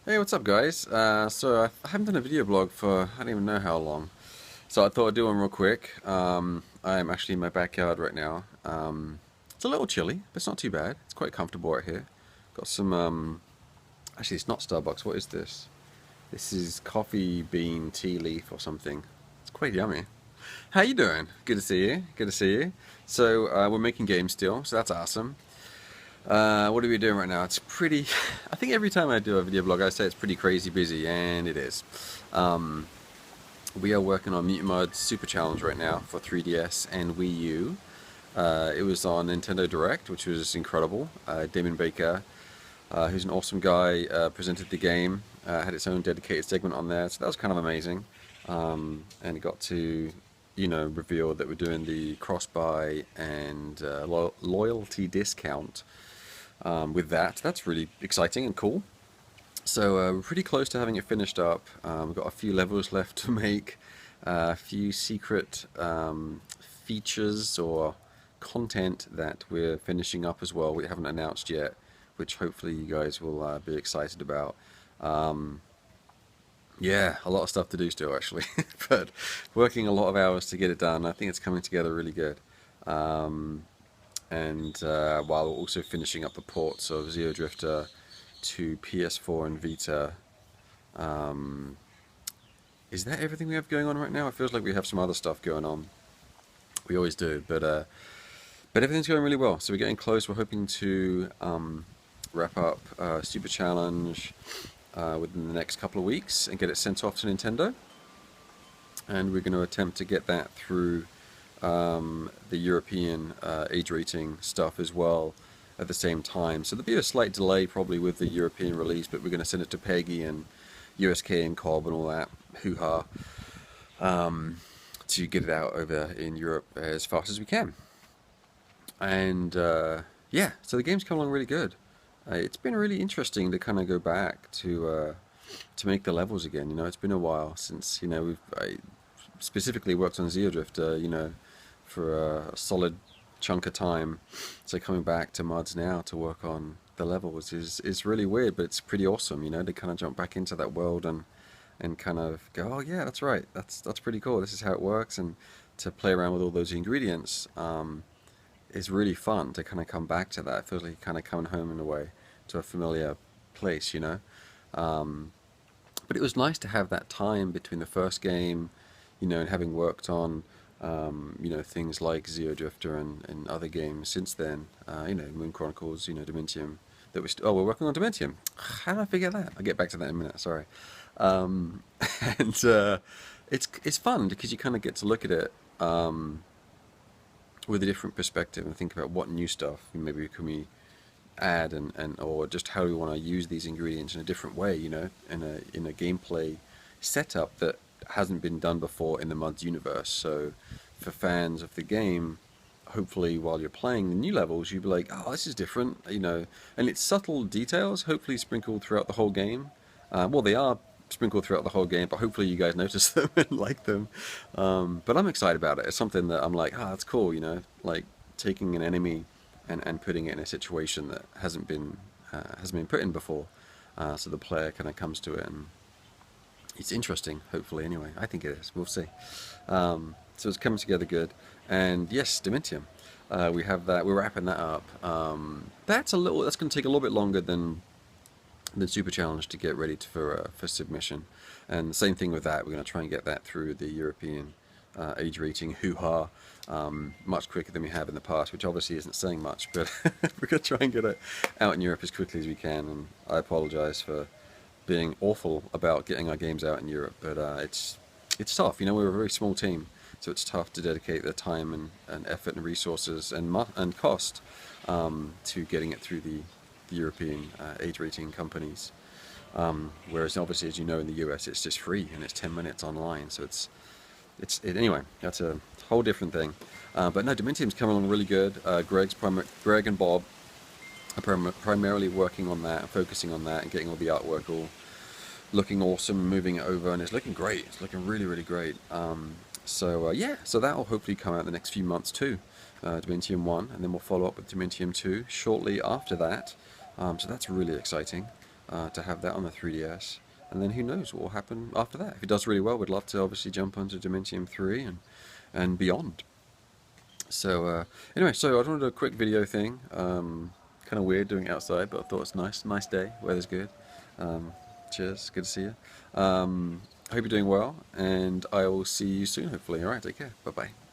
Hey, what's up, guys? I haven't done a video blog for I don't even know how long, so I thought I'd do one real quick. I'm actually in my backyard right now. It's a little chilly, but it's not too bad. It's quite comfortable right here. Got some. Actually, it's not Starbucks. What is this? This is coffee bean tea leaf or something. It's quite yummy. How you doing? Good to see you. Good to see you. We're making games still, so that's awesome. What are we doing right now? It's pretty. I think every time I do a video blog, I say it's pretty crazy busy, and it is. Um, we are working on Mutant Super Challenge right now for 3DS and Wii U. It was on Nintendo Direct, which was incredible. Damon Baker, who's an awesome guy, presented the game. Had its own dedicated segment on there, so that was kind of amazing. And it got to, reveal that we're doing the cross-buy and loyalty discount with that. That's really exciting and cool. We're pretty close to having it finished up. We've got a few levels left to make, a few secret features or content that we're finishing up as well. We haven't announced yet, which hopefully you guys will be excited about. Um, yeah, a lot of stuff to do still actually, but working a lot of hours to get it done. I think it's coming together really good. Um, and While also finishing up the ports of Xeodrifter to PS4 and Vita. Um, is that everything we have going on right now? It feels like we have some other stuff going on. We always do, but everything's going really well. So we're getting close. We're hoping to wrap up Super Challenge within the next couple of weeks and get it sent off to Nintendo. And we're going to attempt to get that through the European age rating stuff as well at the same time. So there'll be a slight delay probably with the European release, but we're going to send it to Peggy and USK and Cobb and all that hoo-ha to get it out over in Europe as fast as we can. And yeah, so the game's come along really good. It's been really interesting to kind of go back to make the levels again. It's been a while since I specifically worked on Xeodrifter, for a solid chunk of time. So coming back to mods now to work on the levels is really weird, but it's pretty awesome. To kind of jump back into that world and kind of go, oh yeah, that's right, that's pretty cool. This is how it works, and to play around with all those ingredients. Is really fun to kind of come back to that. It feels like you're kind of coming home in a way to a familiar place. But it was nice to have that time between the first game, and having worked on, things like Xeodrifter and other games since then. Moon Chronicles, Dementium. We're working on Dementium. How did I forget that? I'll get back to that in a minute. Sorry. Um, and it's fun because you kind of get to look at it. With a different perspective and think about what new stuff maybe can we add and or just how we want to use these ingredients in a different way, in a gameplay setup that hasn't been done before in the Muds universe. So for fans of the game, hopefully while you're playing the new levels, you'll be like, oh, this is different, and it's subtle details, hopefully sprinkled throughout the whole game. Well, they are sprinkled throughout the whole game, but hopefully you guys notice them and like them. But I'm excited about it. It's something that I'm like, that's cool, like taking an enemy and putting it in a situation that hasn't been put in before. So the player kind of comes to it, and it's interesting, hopefully, anyway. I think it is. We'll see. So it's coming together good. And yes, Dementium. We have that. We're wrapping that up. That's going to take a little bit longer than Super Challenge to get ready for submission. And the same thing with that. We're going to try and get that through the European age rating hoo-ha much quicker than we have in the past, which obviously isn't saying much, but we're going to try and get it out in Europe as quickly as we can. And I apologize for being awful about getting our games out in Europe, but it's tough. We're a very small team, so it's tough to dedicate the time and effort and resources and cost to getting it through the European age rating companies. Whereas obviously, as you know, in the US it's just free and it's 10 minutes online, so anyway, that's a whole different thing. But no, Dementium's coming along really good. Greg and Bob are primarily working on that, focusing on that, and getting all the artwork all looking awesome, moving it over, and it's looking great. It's looking really, really great. Yeah, so that will hopefully come out in the next few months too. Dementium 1, and then we'll follow up with Dementium 2 shortly after that. So that's really exciting. to have that on the 3DS. And then who knows what will happen after that. If it does really well, we'd love to obviously jump onto Dementium 3 and beyond. So anyway, so I wanted to do a quick video thing. Kind of weird doing it outside, but I thought it's nice. Nice day, weather's good. Cheers, good to see you. I hope you're doing well, and I will see you soon, hopefully. Alright, take care. Bye-bye.